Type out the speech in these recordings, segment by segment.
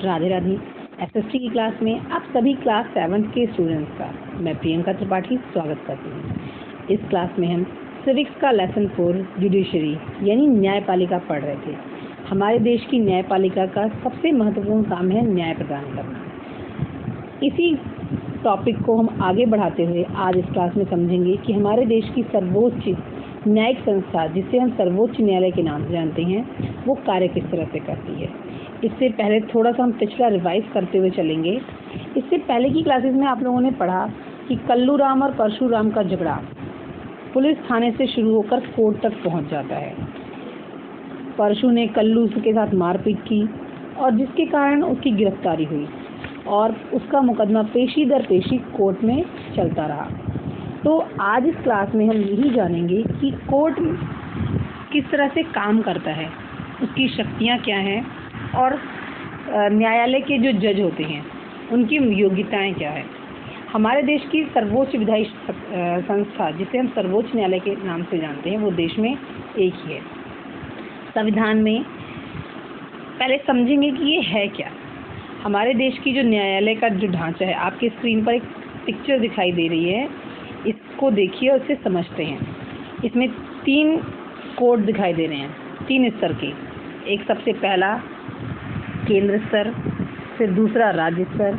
Radhe Radhe. SST की class में आप सभी क्लास 7 के स्टूडेंट्स का मैं प्रियंका त्रिपाठी स्वागत करती हूँ। इस क्लास में हम सिविक्स का लेसन 4 जुडिशरी यानी न्यायपालिका पढ़ रहे थे। हमारे देश की न्यायपालिका का सबसे महत्वपूर्ण काम है न्याय प्रदान करना। इसी टॉपिक को हम आगे बढ़ाते हुए आज इस क्लास में समझेंगे कि हमारे देश की सर्वोच्च न्यायिक संस्था, जिसे हम सर्वोच्च न्यायालय के नाम से जानते हैं, वो कार्य किस तरह से करती है। इससे पहले थोड़ा सा हम पिछला रिवाइज करते हुए चलेंगे। इससे पहले की क्लासेस में आप लोगों ने पढ़ा कि कल्लूराम और परशुराम का झगड़ा पुलिस थाने से शुरू होकर कोर्ट तक पहुंच जाता है। परशु ने कल्लू के साथ मारपीट की और जिसके कारण उसकी गिरफ्तारी हुई और उसका मुकदमा पेशी दर पेशी कोर्ट में चलता रहा। तो आज इस क्लास में हम यही जानेंगे कि कोर्ट किस तरह से काम करता है, उसकी शक्तियाँ क्या हैं और न्यायालय के जो जज होते हैं उनकी योग्यताएं क्या है। हमारे देश की सर्वोच्च विधायी संस्था, जिसे हम सर्वोच्च न्यायालय के नाम से जानते हैं, वो देश में एक ही है। संविधान में पहले समझेंगे कि ये है क्या। हमारे देश की जो न्यायालय का जो ढांचा है, आपके स्क्रीन पर एक पिक्चर दिखाई दे रही है, इसको देखिए और इसे समझते हैं। इसमें 3 कोर्ट दिखाई दे रहे हैं, 3 स्तर के। एक सबसे पहला केंद्र स्तर, फिर दूसरा राज्य स्तर,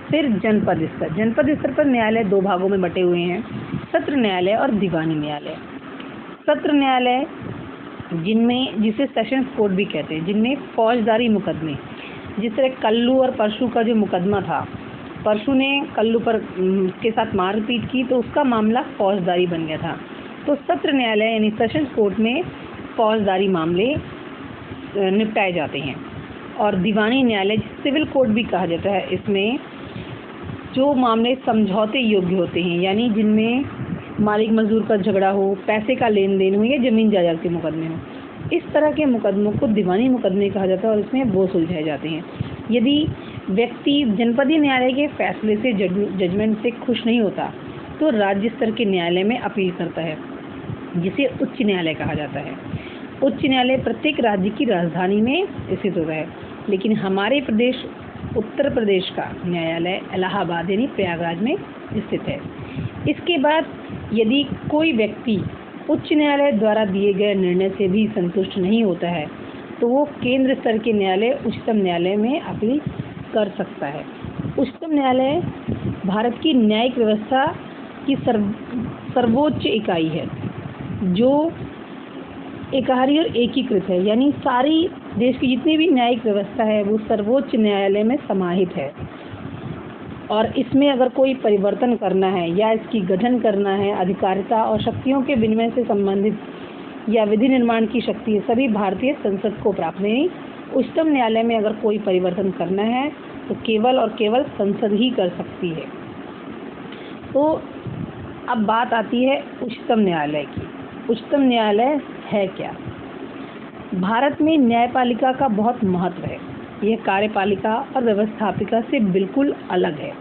फिर जनपद स्तर। जनपद स्तर पर न्यायालय 2 भागों में बटे हुए हैं, सत्र न्यायालय और दीवानी न्यायालय। सत्र न्यायालय जिसे सेशंस कोर्ट भी कहते हैं, जिनमें फौजदारी मुकदमे, जिस तरह कल्लू और परशु का जो मुकदमा था, परशु ने कल्लू पर के साथ मारपीट की तो उसका मामला फौजदारी बन गया था। तो सत्र न्यायालय यानी सेशंस कोर्ट में फौजदारी मामले निपटाए जाते हैं। और दीवानी न्यायालय, सिविल कोर्ट भी कहा जाता है, इसमें जो मामले समझौते योग्य होते हैं, यानी जिनमें मालिक मजदूर का झगड़ा हो, पैसे का लेन देन हो या जमीन जायदाद के मुकदमे हो, इस तरह के मुकदमों को दीवानी मुकदमे कहा जाता है और इसमें वो सुलझाए जाते हैं। यदि व्यक्ति जनपदीय न्यायालय के फैसले से, जजमेंट से खुश नहीं होता, तो राज्य स्तर के न्यायालय में अपील करता है, जिसे उच्च न्यायालय कहा जाता है। उच्च न्यायालय प्रत्येक राज्य की राजधानी में स्थित होता है, लेकिन हमारे प्रदेश उत्तर प्रदेश का न्यायालय इलाहाबाद यानी प्रयागराज में स्थित है। इसके बाद यदि कोई व्यक्ति उच्च न्यायालय द्वारा दिए गए निर्णय से भी संतुष्ट नहीं होता है, तो वो केंद्र स्तर के न्यायालय उच्चतम न्यायालय में अपील कर सकता है। उच्चतम न्यायालय भारत की न्यायिक व्यवस्था की सर्वोच्च इकाई है, जो एकाहारी और एकीकृत है, यानी सारी देश की जितनी भी न्यायिक व्यवस्था है वो सर्वोच्च न्यायालय में समाहित है। और इसमें अगर कोई परिवर्तन करना है या इसकी गठन करना है, अधिकारिता और शक्तियों के विनिमय से संबंधित या विधि निर्माण की शक्ति सभी भारतीय संसद को प्राप्त नहीं। उच्चतम न्यायालय में अगर कोई परिवर्तन करना है तो केवल और केवल संसद ही कर सकती है। तो अब बात आती है उच्चतम न्यायालय की। उच्चतम न्यायालय है क्या? भारत में न्यायपालिका का बहुत महत्व है। यह कार्यपालिका और व्यवस्थापिका से बिल्कुल अलग है,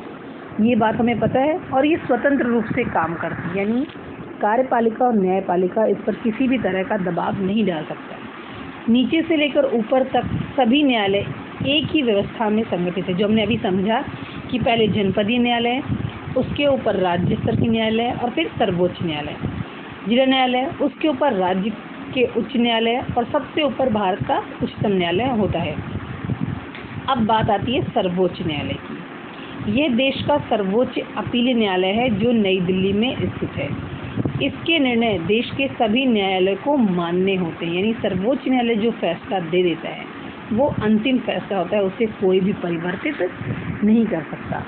ये बात हमें पता है। और ये स्वतंत्र रूप से काम करती है, यानी कार्यपालिका और न्यायपालिका इस पर किसी भी तरह का दबाव नहीं डाल सकता। नीचे से लेकर ऊपर तक सभी न्यायालय एक ही व्यवस्था में संगठित है, जो हमने अभी समझा कि पहले जनपदीय न्यायालय, उसके ऊपर राज्य स्तर के न्यायालय और फिर सर्वोच्च न्यायालय, जिला न्यायालय, उसके ऊपर राज्य के उच्च न्यायालय और सबसे ऊपर भारत का उच्चतम न्यायालय होता है। अब बात आती है सर्वोच्च न्यायालय की। ये देश का सर्वोच्च अपीलीय न्यायालय है, जो नई दिल्ली में स्थित है। इसके निर्णय देश के सभी न्यायालय को मान्य होते हैं, यानी सर्वोच्च न्यायालय जो फैसला दे देता है वो अंतिम फैसला होता है, उसे कोई भी परिवर्तित नहीं कर सकता।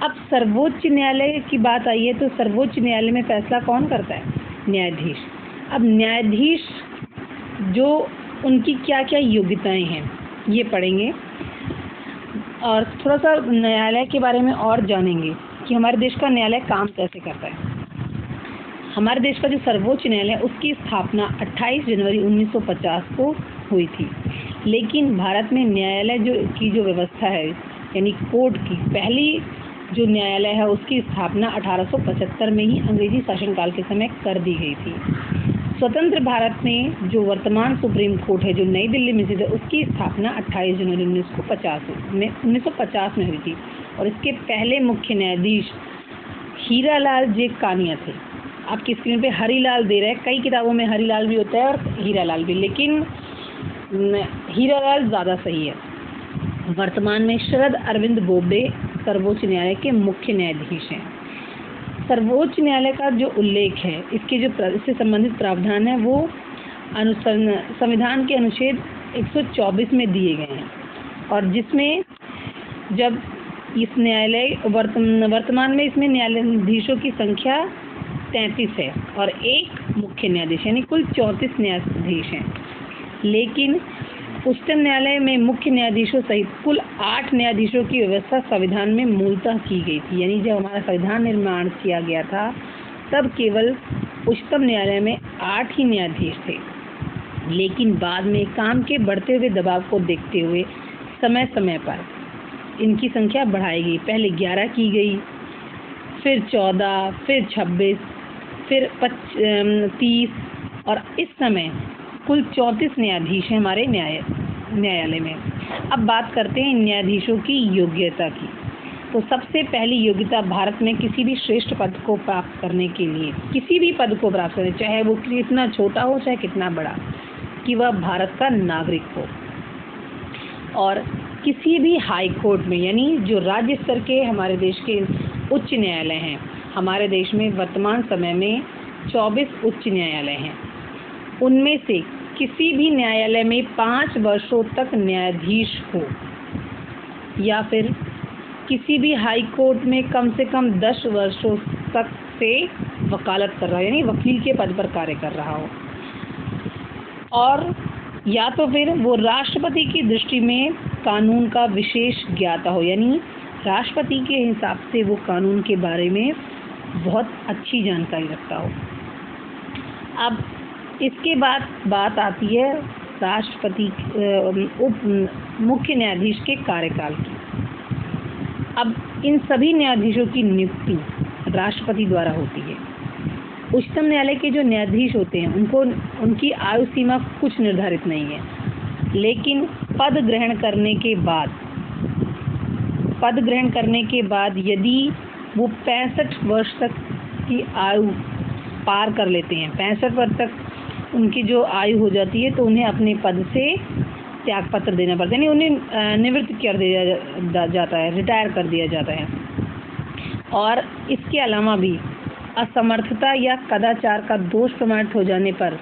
अब सर्वोच्च न्यायालय की बात आई है, तो सर्वोच्च न्यायालय में फैसला कौन करता है? न्यायाधीश। अब न्यायाधीश जो उनकी क्या क्या योग्यताएं हैं ये पढ़ेंगे और थोड़ा सा न्यायालय के बारे में और जानेंगे कि हमारे देश का न्यायालय काम कैसे करता है। हमारे देश का जो सर्वोच्च न्यायालय, उसकी स्थापना 28 जनवरी 1950 को हुई थी, लेकिन भारत में न्यायालय जो व्यवस्था है, यानी कोर्ट की पहली जो न्यायालय है, उसकी स्थापना 1875 में ही अंग्रेजी शासनकाल के समय कर दी गई थी। स्वतंत्र भारत में जो वर्तमान सुप्रीम कोर्ट है, जो नई दिल्ली में स्थित है, उसकी स्थापना 28 जनवरी 1950 में हुई थी और इसके पहले मुख्य न्यायाधीश हीरालाल जे कानिया थे। आपकी स्क्रीन पे हरीलाल दे रहे हैं, कई किताबों में हरीलाल भी होता है और हीरालाल भी, लेकिन हीरालाल ज़्यादा सही है। वर्तमान में शरद अरविंद बोबडे सर्वोच्च न्यायालय के मुख्य न्यायाधीश हैं। सर्वोच्च न्यायालय का जो उल्लेख है, इससे संबंधित प्रावधान है, वो संविधान के अनुच्छेद 124 में दिए गए हैं और जिसमें जब इस न्यायालय वर्तमान में इसमें न्यायाधीशों की संख्या 33 है और एक मुख्य न्यायाधीश, यानी कुल 34 न्यायाधीश हैं। लेकिन उच्चतम न्यायालय में मुख्य न्यायाधीशों सहित कुल 8 न्यायाधीशों की व्यवस्था संविधान में मूलतः की गई थी। यानी जब हमारा संविधान निर्माण किया गया था तब केवल उच्चतम न्यायालय में 8 ही न्यायाधीश थे, लेकिन बाद में काम के बढ़ते हुए दबाव को देखते हुए समय समय पर इनकी संख्या बढ़ाई गई। पहले 11 की गई, फिर 14, फिर 26, फिर 30 और इस समय कुल 34 न्यायाधीश हैं हमारे न्यायालय में। अब बात करते हैं न्यायाधीशों की योग्यता की। तो सबसे पहली योग्यता भारत में किसी भी श्रेष्ठ पद को प्राप्त करने के लिए, किसी भी पद को प्राप्त करने, चाहे वो कितना छोटा हो चाहे कितना बड़ा, कि वह भारत का नागरिक हो और किसी भी हाई कोर्ट में, यानी जो राज्य स्तर के हमारे देश के उच्च न्यायालय हैं, हमारे देश में वर्तमान समय में 24 उच्च न्यायालय हैं, उनमें से किसी भी न्यायालय में 5 वर्षों तक न्यायाधीश हो या फिर किसी भी हाई कोर्ट में कम से कम 10 वर्षों तक से वकालत कर रहा हो, यानी वकील के पद पर कार्य कर रहा हो, और या तो फिर वो राष्ट्रपति की दृष्टि में कानून का विशेष ज्ञाता हो, यानी राष्ट्रपति के हिसाब से वो कानून के बारे में बहुत अच्छी जानकारी रखता हो। अब इसके बाद बात आती है राष्ट्रपति मुख्य न्यायाधीश के कार्यकाल की। अब इन सभी न्यायाधीशों की नियुक्ति राष्ट्रपति द्वारा होती है। उच्चतम न्यायालय के जो न्यायाधीश होते हैं उनकी आयु सीमा कुछ निर्धारित नहीं है, लेकिन पद ग्रहण करने के बाद यदि वो 65 वर्ष तक की आयु पार कर लेते हैं, 65 वर्ष तक उनकी जो आयु हो जाती है, तो उन्हें अपने पद से त्यागपत्र देना पड़ता है, यानी उन्हें निवृत्त कर दिया जाता है, रिटायर कर दिया जाता है। और इसके अलावा भी असमर्थता या कदाचार का दोष प्रमाणित हो जाने पर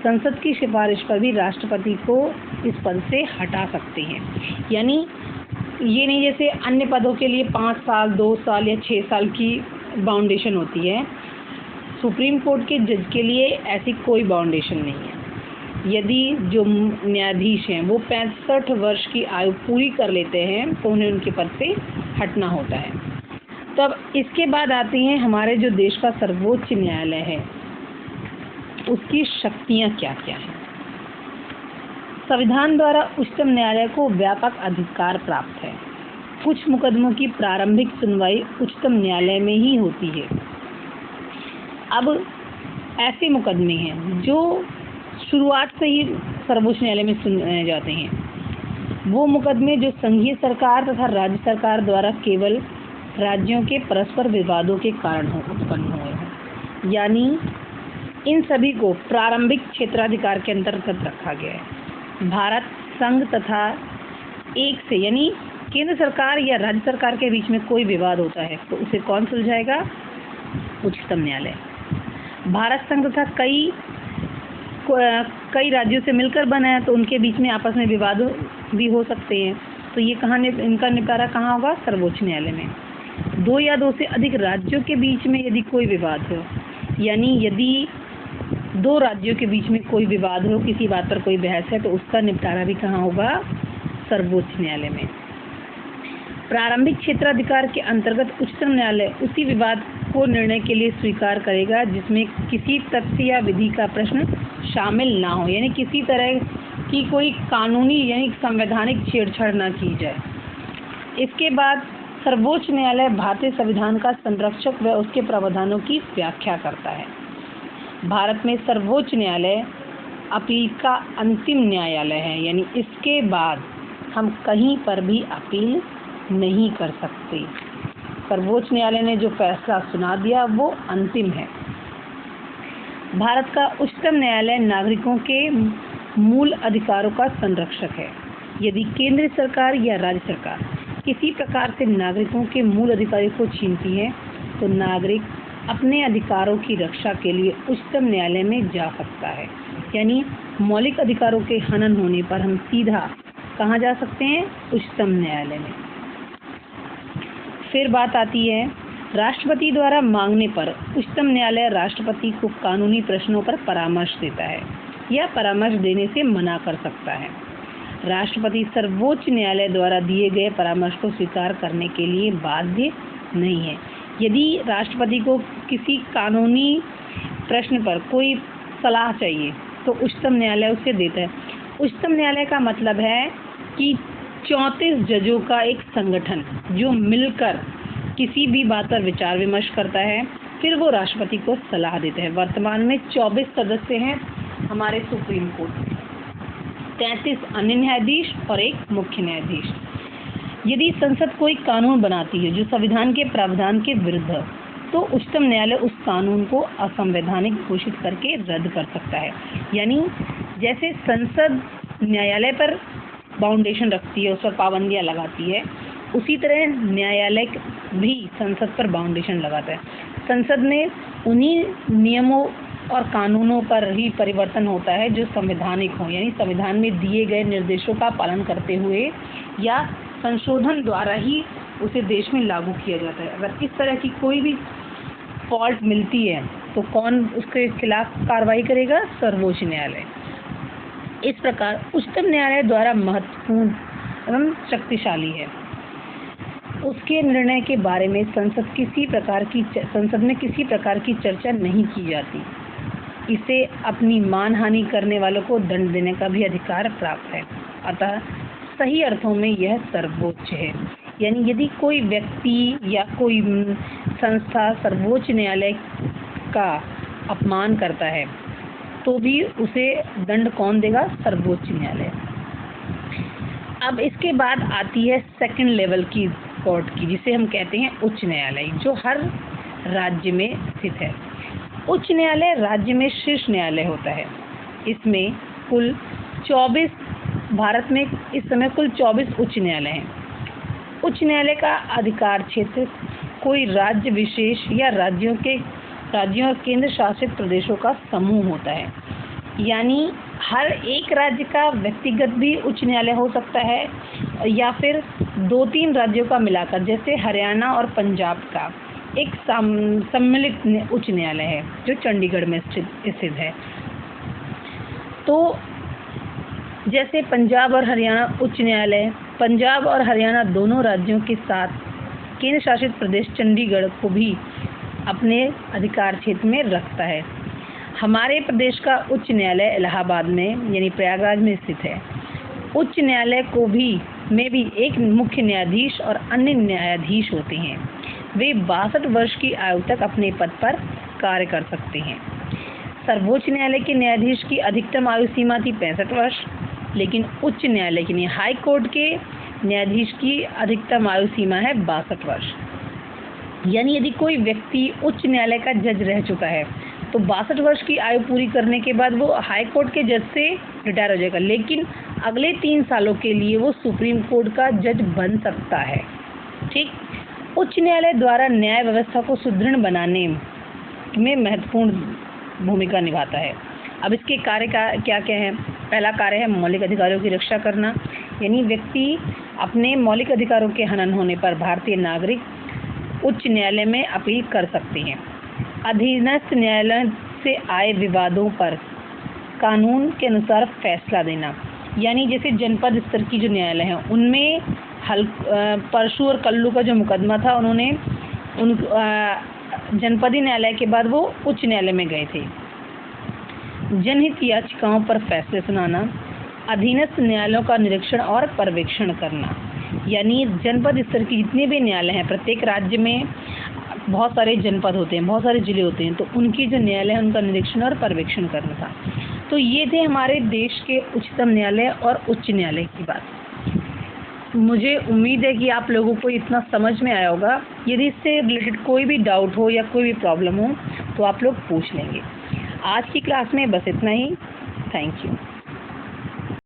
संसद की सिफारिश पर भी राष्ट्रपति को इस पद से हटा सकते हैं। यानी ये नहीं जैसे अन्य पदों के लिए 5 साल, 2 साल या 6 साल की बाउंडेशन होती है, सुप्रीम कोर्ट के जज के लिए ऐसी कोई बाउंडेशन नहीं है। यदि जो न्यायाधीश हैं वो 65 वर्ष की आयु पूरी कर लेते हैं तो उन्हें उनके पद से हटना होता है। तब इसके बाद आती हैं हमारे जो देश का सर्वोच्च न्यायालय है, उसकी शक्तियाँ क्या क्या हैं। संविधान द्वारा उच्चतम न्यायालय को व्यापक अधिकार प्राप्त है। कुछ मुकदमों की प्रारंभिक सुनवाई उच्चतम न्यायालय में ही होती है। अब ऐसे मुकदमे हैं जो शुरुआत से ही सर्वोच्च न्यायालय में सुने जाते हैं। वो मुकदमे जो संघीय सरकार तथा राज्य सरकार द्वारा केवल राज्यों के परस्पर विवादों के कारण उत्पन्न हुए हैं, यानी इन सभी को प्रारंभिक क्षेत्राधिकार के अंतर्गत रखा गया है। भारत संघ तथा एक से, यानी केंद्र सरकार या राज्य सरकार के बीच में कोई विवाद होता है तो उसे कौन सुलझाएगा? उच्चतम न्यायालय। भारत संघ तथा कई राज्यों से मिलकर बना है तो उनके बीच में आपस में विवाद भी हो सकते हैं, तो ये इनका निपटारा कहाँ होगा? सर्वोच्च न्यायालय में। 2 या 2 से अधिक राज्यों के बीच में यदि कोई विवाद हो, यानी यदि 2 राज्यों के बीच में कोई विवाद हो, किसी बात पर कोई बहस है, तो उसका निपटारा भी कहाँ होगा? सर्वोच्च न्यायालय में। प्रारंभिक क्षेत्राधिकार के अंतर्गत उच्चतम न्यायालय उसी विवाद को निर्णय के लिए स्वीकार करेगा जिसमें किसी तथ्य या विधि का प्रश्न शामिल ना हो, यानी किसी तरह की कोई कानूनी यानी संवैधानिक छेड़छाड़ ना की जाए। इसके बाद सर्वोच्च न्यायालय भारतीय संविधान का संरक्षक व उसके प्रावधानों की व्याख्या करता है। भारत में सर्वोच्च न्यायालय अपील का अंतिम न्यायालय है, यानी इसके बाद हम कहीं पर भी अपील नहीं कर सकते। सर्वोच्च न्यायालय ने जो फैसला सुना दिया वो अंतिम है। भारत का उच्चतम न्यायालय नागरिकों के मूल अधिकारों का संरक्षक है। यदि केंद्र सरकार या राज्य सरकार किसी प्रकार से नागरिकों के मूल अधिकारों को छीनती है तो नागरिक अपने अधिकारों की रक्षा के लिए उच्चतम न्यायालय में जा सकता है। यानी मौलिक अधिकारों के हनन होने पर हम सीधा कहाँ जा सकते हैं? उच्चतम न्यायालय में। फिर बात आती है राष्ट्रपति द्वारा मांगने पर उच्चतम न्यायालय राष्ट्रपति को कानूनी प्रश्नों पर परामर्श देता है या परामर्श देने से मना कर सकता है। राष्ट्रपति सर्वोच्च न्यायालय द्वारा दिए गए परामर्श को स्वीकार करने के लिए बाध्य नहीं है। यदि राष्ट्रपति को किसी कानूनी प्रश्न पर कोई सलाह चाहिए तो उच्चतम न्यायालय उसे देता है। उच्चतम न्यायालय का मतलब है कि 34 जजों का एक संगठन जो मिलकर किसी भी बात पर विचार विमर्श करता है, फिर वो राष्ट्रपति को सलाह देते हैं। वर्तमान में 24 सदस्य हैं हमारे सुप्रीम कोर्ट, 33 अन्य न्यायाधीश और एक मुख्य न्यायाधीश। यदि संसद कोई कानून बनाती है जो संविधान के प्रावधान के विरुद्ध है तो उच्चतम न्यायालय उस कानून को असंवैधानिक घोषित करके रद्द कर सकता है। यानी जैसे संसद न्यायालय पर बाउंडेशन रखती है, उस पर पाबंदियां लगाती है, उसी तरह न्यायालय भी संसद पर बाउंडेशन लगाता है। संसद में उन्हीं नियमों और कानूनों पर ही परिवर्तन होता है जो संवैधानिक हो, यानी संविधान में दिए गए निर्देशों का पालन करते हुए या संशोधन द्वारा ही उसे देश में लागू किया जाता है। अगर इस तरह की कोई भी फॉल्ट मिलती है तो कौन उसके खिलाफ कार्रवाई करेगा? सर्वोच्च न्यायालय। इस प्रकार उच्चतम न्यायालय द्वारा महत्वपूर्ण एवं शक्तिशाली है। उसके निर्णय के बारे में संसद में किसी प्रकार की चर्चा नहीं की जाती। इसे अपनी मानहानि करने वालों को दंड देने का भी अधिकार प्राप्त है। अतः सही अर्थों में यह सर्वोच्च है। यानी यदि कोई व्यक्ति या कोई संस्था सर्वोच्च न्यायालय का अपमान करता है तो भी उसे दंड कौन देगा? सर्वोच्च न्यायालय। अब इसके बाद आती है सेकंड लेवल की कोर्ट की, जिसे हम कहते हैं उच्च न्यायालय, जो हर राज्य में स्थित है। उच्च न्यायालय राज्य में शीर्ष न्यायालय होता है। इसमें कुल 24 भारत में इस समय कुल 24 उच्च न्यायालय हैं। उच्च न्यायालय का अधिकार क्षेत्र कोई राज्य विशेष या राज्यों और केंद्र शासित प्रदेशों का समूह होता है। यानी हर एक राज्य का व्यक्तिगत भी उच्च न्यायालय हो सकता है या फिर 2-3 राज्यों का मिलाकर, जैसे हरियाणा और पंजाब का एक सम्मिलित उच्च न्यायालय है जो चंडीगढ़ में स्थित है। तो जैसे पंजाब और हरियाणा उच्च न्यायालय, पंजाब और हरियाणा दोनों राज्यों के साथ केंद्र शासित प्रदेश चंडीगढ़ को भी अपने अधिकार क्षेत्र में रखता है। हमारे प्रदेश का उच्च न्यायालय इलाहाबाद में यानी प्रयागराज में स्थित है। उच्च न्यायालय में भी एक मुख्य न्यायाधीश और अन्य न्यायाधीश होते हैं। वे 62 वर्ष की आयु तक अपने पद पर कार्य कर सकते हैं। सर्वोच्च न्यायालय के न्यायाधीश की अधिकतम आयु सीमा थी 65 वर्ष, लेकिन उच्च न्यायालय के हाई कोर्ट के न्यायाधीश की अधिकतम आयु सीमा है 62 वर्ष। यानी यदि कोई व्यक्ति उच्च न्यायालय का जज रह चुका है तो 62 वर्ष की आयु पूरी करने के बाद वो हाई कोर्ट के जज से रिटायर हो जाएगा, लेकिन अगले 3 सालों के लिए वो सुप्रीम कोर्ट का जज बन सकता है। ठीक। उच्च न्यायालय द्वारा न्याय व्यवस्था को सुदृढ़ बनाने में महत्वपूर्ण भूमिका निभाता है। अब इसके कार्य क्या क्या है? पहला कार्य है मौलिक अधिकारों की रक्षा करना, यानी व्यक्ति अपने मौलिक अधिकारों के हनन होने पर भारतीय नागरिक उच्च न्यायालय में अपील कर सकते हैं। अधीनस्थ न्यायालय से आए विवादों पर कानून के अनुसार फैसला देना, यानी जैसे जनपद स्तर की जो न्यायालय हैं उनमें परशु और कल्लू का जो मुकदमा था, उन्होंने जनपदी न्यायालय के बाद वो उच्च न्यायालय में गए थे। जनहित याचिकाओं पर फैसले सुनाना, अधीनस्थ न्यायालयों का निरीक्षण और पर्यवेक्षण करना, यानी जनपद स्तर की जितने भी न्यायालय हैं प्रत्येक राज्य में बहुत सारे जनपद होते हैं, बहुत सारे ज़िले होते हैं, तो उनकी जो न्यायालय है उनका निरीक्षण और पर्यवेक्षण करना था। तो ये थे हमारे देश के उच्चतम न्यायालय और उच्च न्यायालय की बात। मुझे उम्मीद है कि आप लोगों को इतना समझ में आया होगा। यदि इससे रिलेटेड कोई भी डाउट हो या कोई भी प्रॉब्लम हो तो आप लोग पूछ लेंगे। आज की क्लास में बस इतना ही। Thank you.